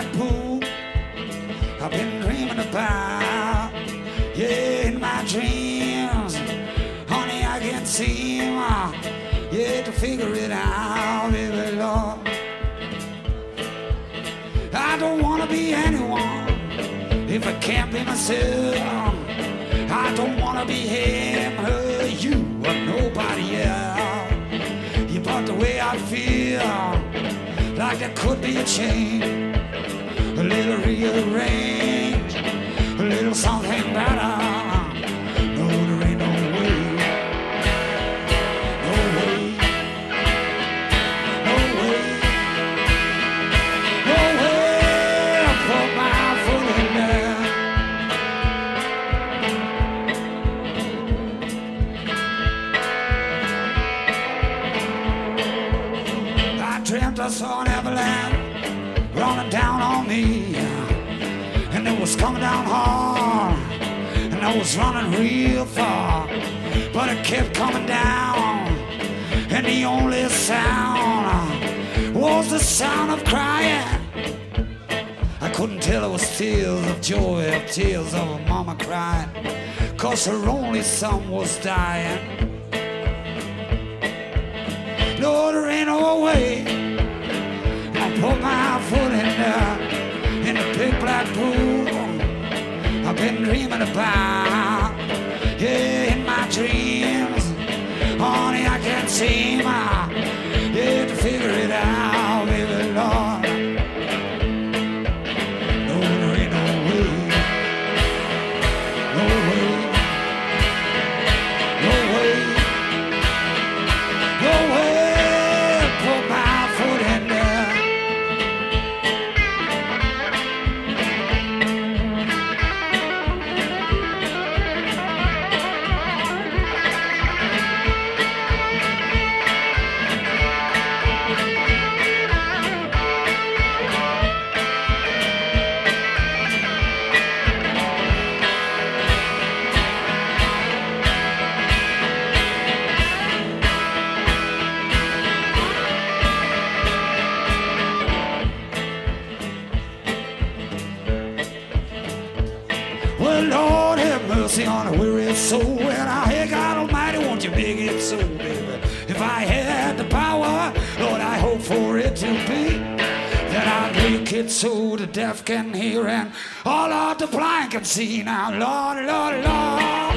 black pool I've been dreaming about. Yeah, in my dreams, honey, I can't seem, yeah, to figure it out, baby, Lord. I don't wanna be anyone if I can't be myself. I don't wanna be him, her, you, or nobody else. Yeah, but the way I feel, like there could be a change, a little rearrange, a little something better. No, there ain't no way, no way, no way, no way. I put my foot in there. I dreamt I saw an avalanche running down on me, and it was coming down hard, and I was running real far, but it kept coming down, and the only sound was the sound of crying. I couldn't tell it was tears of joy or tears of a mama crying, 'cause her only son was dying. No, there ain't no way I put my foot in the big black pool I've been dreaming about. Yeah, in my dreams, honey, I can't seem, yeah, to figure it out, baby, Lord. No, there ain't no way, no way, no way, no way. Put my foot in there. Well, Lord, have mercy on a weary soul. And I hear God Almighty, won't you make it so, baby? If I had the power, Lord, I hope for it to be that I'd make it so the deaf can hear and all of the blind can see. Now, Lord, Lord, Lord,